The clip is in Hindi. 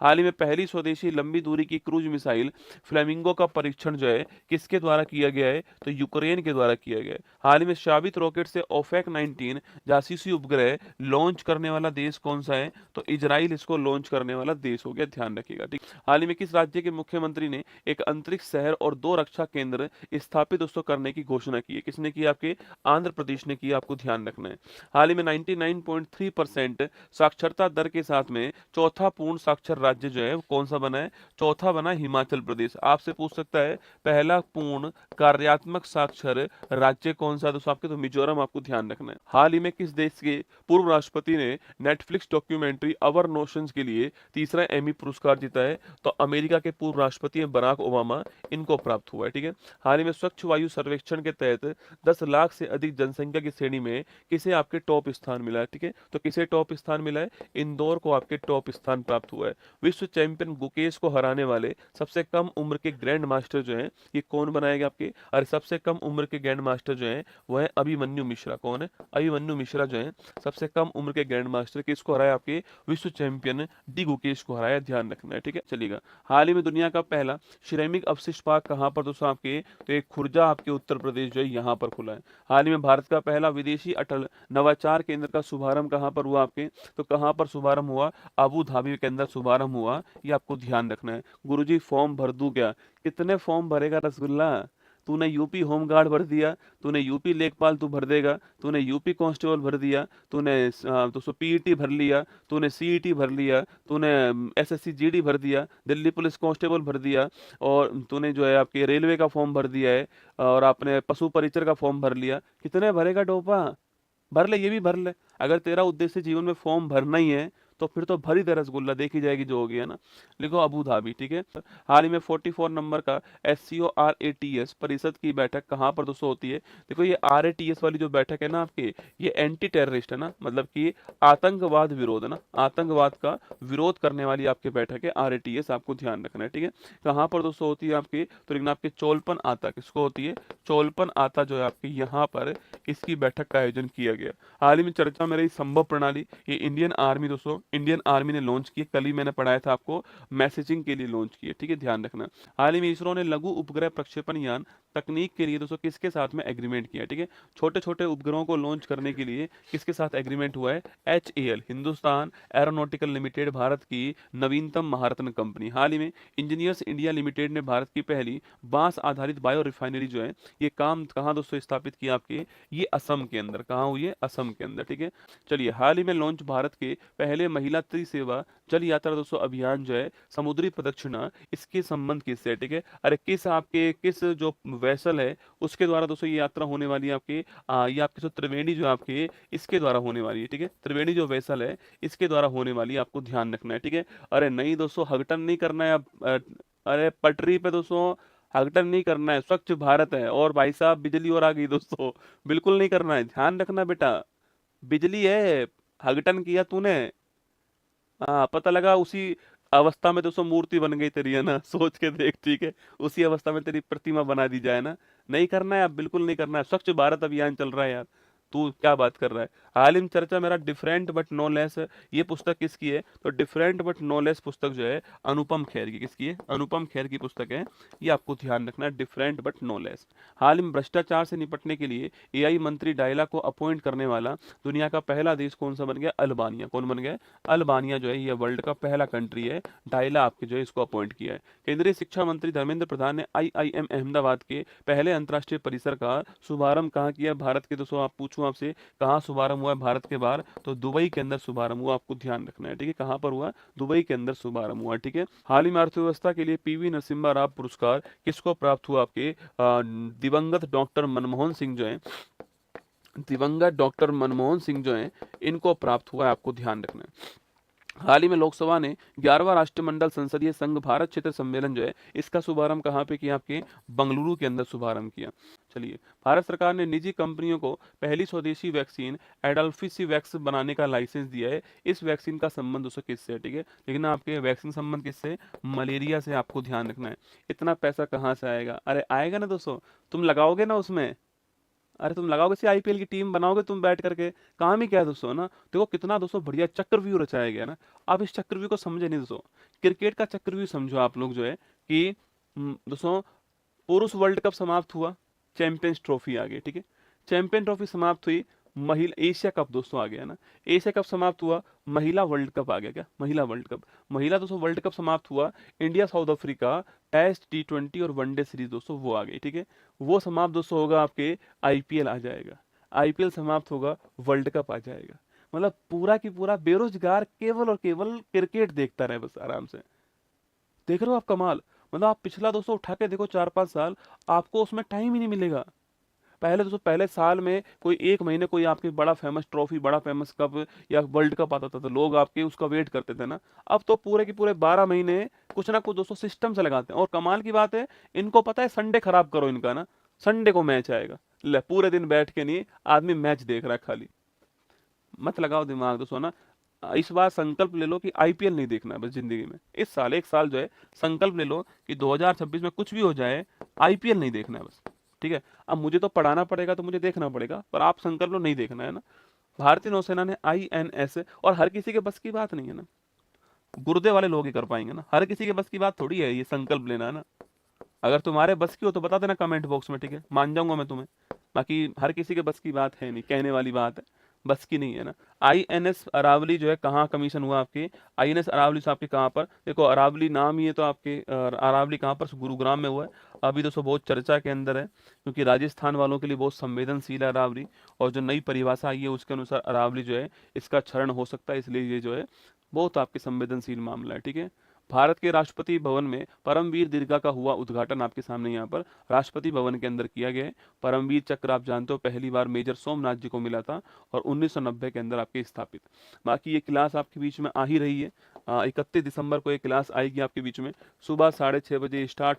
हाल ही में पहली स्वदेशी लंबी दूरी की क्रूज मिसाइल फ्लेमिंगो का परीक्षण जो है किसके द्वारा किया गया है, तो यूक्रेन के द्वारा किया गया है। हाल ही में साबित रॉकेट से ओफेक 19 जासूसी उपग्रह लॉन्च करने वाला देश कौन सा है, तो इजराइल इसको लॉन्च करने वाला देश हो गया, ध्यान रखिएगा। ठीक, हाल ही में किस राज्य के मुख्यमंत्री ने एक अंतरिक्ष शहर और 2 रक्षा केंद्र स्थापित दोस्तों करने की घोषणा की है? किसने की? आपके आंध्र प्रदेश ने की, आपको ध्यान रखना है। हाल ही में 99.3% साक्षरता दर के साथ में चौथा पूर्ण साक्षर राज्य जो है वो कौन सा बना है? चौथा बना हिमाचल प्रदेश। आपसे पूछ सकता है पहला पूर्ण कार्यात्मक साक्षर राज्य कौन सा? दोस्तों आपके तो मिजोरम, आपको ध्यान रखना है। हाल ही में किस देश के पूर्व राष्ट्रपति ने नेटफ्लिक्स डॉक्यूमेंट्री अवर नोशंस के लिए तीसरा एमी पुरस्कार जीता है? तो अमेरिका के पूर्व राष्ट्रपति हैं बराक ओबामा, इनको प्राप्त हुआ है। ठीक है, हाल ही में स्वच्छ वायु सर्वेक्षण के तहत 10 लाख से अधिक जनसंख्या की श्रेणी में किसे आपके टॉप स्थान मिला है? ठीक है, तो किसे टॉप स्थान मिला है? इंदौर को आपके टॉप स्थान प्राप्त हुआ है। विश्व चैंपियन गुकेश को हराने वाले सबसे कम उम्र के ग्रैंड मास्टर जो हैं ये कौन बनाएगा आपके? और सबसे कम उम्र के ग्रैंड मास्टर जो हैं वो है अभिमन्यु मिश्रा। कौन है? अभिमन्यु मिश्रा जो है सबसे कम उम्र के ग्रैंड मास्टर। किसको हराया? आपके विश्व चैंपियन डी गुकेश को हराया, ध्यान रखना है। ठीक है, चलिएगा। हाल ही में दुनिया का पहला सिरेमिक अपशिष्ट पार्क कहाँ पर दोस्तों आपके? तो एक खुर्जा आपके उत्तर प्रदेश जो है यहाँ पर खुला है। हाल ही में भारत का पहला विदेशी अटल नवाचार केंद्र का शुभारंभ कहाँ पर हुआ आपके? तो कहाँ पर शुभारंभ हुआ? अबू धाबी के अंदर शुभारंभ हुआ, ये आपको ध्यान रखना है। गुरुजी फॉर्म भर दूं क्या? कितने फॉर्म भरेगा रसगुल्ला? तूने यूपी होमगार्ड भर दिया, तूने यूपी लेखपाल तू भर देगा, तूने यूपी कांस्टेबल भर दिया, तूने तो पीईटी भर लिया, तूने सीईटी भर लिया, तूने एसएससी जीडी भर दिया, दिल्ली पुलिस कांस्टेबल भर दिया, और तूने जो है आपके रेलवे का फॉर्म भर दिया है, और आपने पशु परिचर का फॉर्म भर लिया। कितने भरेगा टोपा? भर ले, ये भी भर ले। अगर तेरा उद्देश्य जीवन में फॉर्म भरना ही है तो फिर तो भर ही दे रसगुल्ला, देखी जाएगी जो होगी, है ना। लिखो अबू धाबी। ठीक है, हाल ही में 44 नंबर का SCORATS परिषद की बैठक कहाँ पर दोस्तों होती है? देखो ये RATS वाली जो बैठक है ना आपकी, ये एंटी टेररिस्ट है ना, मतलब कि आतंकवाद विरोध है ना, आतंकवाद का विरोध करने वाली आपकी बैठक है RATS, आपको ध्यान रखना है। ठीक है, कहाँ पर दोस्तों होती है आपकी? तो लेकिन आपके चोलपन आता, किसको होती है? चोलपन आता जो है आपकी यहाँ पर इसकी बैठक का आयोजन किया गया। हाल ही में चर्चा में रही संभव प्रणाली, ये इंडियन आर्मी दोस्तों, इंडियन आर्मी ने लॉन्च की। कल ही मैंने पढ़ाया था आपको, मैसेजिंग के लिए लॉन्च की है। ठीक है, ध्यान रखना। हाल ही में इसरो ने लघु उपग्रह प्रक्षेपण यान तकनीक के लिए दोस्तों किसके साथ में एग्रीमेंट किया? ठीक है, छोटे छोटे उपग्रहों को लॉन्च करने के लिए किसके साथ एग्रीमेंट हुआ है? HAL Hindustan aeronautical limited, Bharat की नवीनतम महारत्न कंपनी। हाल ही में इंजीनियर्स इंडिया लिमिटेड ने भारत की पहली बांस आधारित बायो रिफाइनरी जो है ये काम कहाँ दोस्तों स्थापित किया आपके? ये असम के अंदर। कहाँ हुई है? असम के अंदर। ठीक है, चलिए। हाल ही में लॉन्च भारत के पहले महिला त्रिसेवा जल यात्रा दोस्तों अभियान जो है समुद्री प्रदक्षिणा, इसके संबंध किससे है? ठीक है, अरे किस आपके किस जो वेसल है उसके द्वारा दोस्तों ये यात्रा होने वाली है आपके? ये आपके जो त्रिवेणी जो आपके इसके द्वारा होने वाली है। ठीक है, त्रिवेणी जो वेसल है इसके द्वारा होने वाली है, आपको ध्यान रखना है। ठीक है, अरे नहीं दोस्तों, हगटन नहीं करना है अब। अरे पटरी पे दोस्तों हगटन नहीं करना है, स्वच्छ भारत है। और भाई साहब बिजली और आ गई दोस्तों, बिल्कुल नहीं करना है, ध्यान रखना बेटा। बिजली है, हगटन किया तूने। हाँ, पता लगा उसी अवस्था में दोस्तों मूर्ति बन गई तेरी, है ना। सोच के देख, ठीक है, उसी अवस्था में तेरी प्रतिमा बना दी जाए ना। नहीं करना है, अब बिल्कुल नहीं करना है। स्वच्छ भारत अभियान चल रहा है यार, तू क्या बात कर रहा है। हालिम चर्चा मेरा डिफरेंट बट नो लेस, ये पुस्तक किसकी है? तो डिफरेंट बट नो लेस पुस्तक जो है अनुपम खेर की। किसकी है? अनुपम खेर की पुस्तक है, ये आपको ध्यान रखना है, डिफरेंट बट नो लेस। हाल ही में भ्रष्टाचार से निपटने के लिए AI मंत्री डायला को अपॉइंट करने वाला दुनिया का पहला देश कौन सा बन गया? अल्बानिया। कौन बन गया? अल्बानिया जो है ये वर्ल्ड का पहला कंट्री है, डायला आपके जो है इसको अपॉइंट किया है। केंद्रीय शिक्षा मंत्री धर्मेंद्र प्रधान ने IIM अहमदाबाद के पहले अंतर्राष्ट्रीय परिसर का शुभारंभ कहाँ किया? भारत के। दोस्तों आप पूछूं आपसे, कहाँ शुभारंभ हुआ है भारत के बाहर? तो दुबई के अंदर शुभारंभ हुआ, आपको ध्यान रखना है। ठीक है, कहाँ पर हुआ? दुबई के अंदर शुभारंभ हुआ। ठीक है, हाल ही में अर्थव्यवस्था के लिए PV नरसिम्हा राव पुरस्कार किसको प्राप्त हुआ? आपके दिवंगत डॉक्टर मनमोहन सिंह जो है, दिवंगत डॉक्टर मनमोहन सिंह जो हैं इनको प्राप्त हुआ है, आपको ध्यान रखना है। हाल ही में लोकसभा ने 11वां राष्ट्रमंडल संसदीय संघ भारत क्षेत्र सम्मेलन जो है इसका शुभारंभ कहाँ पे किया? आपके बंगलुरु के अंदर शुभारंभ किया। चलिए, भारत सरकार ने निजी कंपनियों को पहली स्वदेशी वैक्सीन एडल्फिसिवैक्स बनाने का लाइसेंस दिया है। इस वैक्सीन का संबंध दोस्तों किससे है? ठीक है, लेकिन आपके वैक्सीन संबंध किससे? मलेरिया से, आपको ध्यान रखना है। इतना पैसा कहाँ से आएगा? अरे आएगा ना दोस्तों, तुम लगाओगे ना उसमें। अरे तुम लगाओगे सी आईपीएल की टीम बनाओगे तुम बैठ करके, काम ही क्या है दोस्तों ना। देखो कितना दोस्तों बढ़िया चक्रव्यूह रचाया गया ना। आप इस चक्रव्यूह को समझे नहीं दोस्तों। क्रिकेट का चक्रव्यूह समझो आप लोग जो है कि दोस्तों पुरुष वर्ल्ड कप समाप्त हुआ, चैंपियंस ट्रॉफी आ गई, ठीक है। चैंपियन ट्रॉफी समाप्त हुई, महिला एशिया कप दोस्तों आ गया ना। एशिया कप समाप्त हुआ, महिला वर्ल्ड कप आ गया। क्या महिला वर्ल्ड कप, महिला दोस्तों वर्ल्ड कप समाप्त हुआ, India south Africa test T20 और वनडे सीरीज दोस्तों वो आ गई, ठीक है। वो समाप्त दोस्तों होगा आपके, आईपीएल आ जाएगा। आईपीएल समाप्त होगा, वर्ल्ड कप आ जाएगा। मतलब पूरा की पूरा बेरोजगार केवल और केवल क्रिकेट देखता रहे बस आराम से। देख रहे हो आप कमाल। मतलब आप पिछला दोस्तों उठा के देखो 4-5 साल, आपको उसमें टाइम ही नहीं मिलेगा। पहले दोस्तों पहले साल में कोई एक महीने कोई आपके बड़ा फेमस ट्रॉफी, बड़ा फेमस कप या वर्ल्ड कप आता था तो लोग आपके उसका वेट करते थे ना। अब तो पूरे के पूरे 12 महीने कुछ ना कुछ दोस्तों सिस्टम से लगाते हैं। और कमाल की बात है, इनको पता है संडे खराब करो इनका ना, संडे को मैच आएगा। ले पूरे दिन बैठ के नहीं आदमी मैच देख रहा है खाली। मत लगाओ दिमाग दोस्तों ना। इस बार संकल्प ले लो कि आईपीएल नहीं देखना है बस जिंदगी में। इस साल एक साल जो है संकल्प ले लो कि 2026 में कुछ भी हो जाए आईपीएल नहीं देखना है बस, ठीक है। अब मुझे तो पढ़ाना पड़ेगा तो मुझे देखना पड़ेगा, पर आप संकल्प लो नहीं देखना है ना। भारतीय नौसेना ने INS, और हर किसी के बस की बात नहीं है ना, गुर्दे वाले लोग ही कर पाएंगे ना। हर किसी के बस की बात थोड़ी है ये संकल्प लेना है ना। अगर तुम्हारे बस की हो तो बता देना कमेंट बॉक्स में, ठीक है, मान जाऊंगा मैं तुम्हें। बाकी हर किसी के बस की बात है नहीं, कहने वाली बात है, बस की नहीं है ना। INS अरावली जो है कहाँ कमीशन हुआ आपके, INS अरावली से आपके कहाँ पर, देखो अरावली नाम ही है तो आपके अरावली कहाँ पर, गुरुग्राम में हुआ है। अभी दोस्तों बहुत चर्चा के अंदर है, क्योंकि राजस्थान वालों के लिए बहुत संवेदनशील है अरावली। और जो नई परिभाषा आई है उसके अनुसार अरावली जो है इसका क्षरण हो सकता है, इसलिए ये जो है बहुत आपके संवेदनशील मामला है, ठीक है। भारत के राष्ट्रपति भवन में परमवीर दीर्घा का हुआ उद्घाटन आपके सामने यहाँ पर राष्ट्रपति भवन के अंदर किया गया है। परमवीर चक्र आप जानते हो पहली बार मेजर सोमनाथ जी को मिला था और 1990 के अंदर आपके स्थापित। बाकी ये क्लास आपके बीच में आ ही रही है, 31 दिसंबर को ये क्लास आएगी आपके बीच में, सुबह 6:30 बजे स्टार्ट हो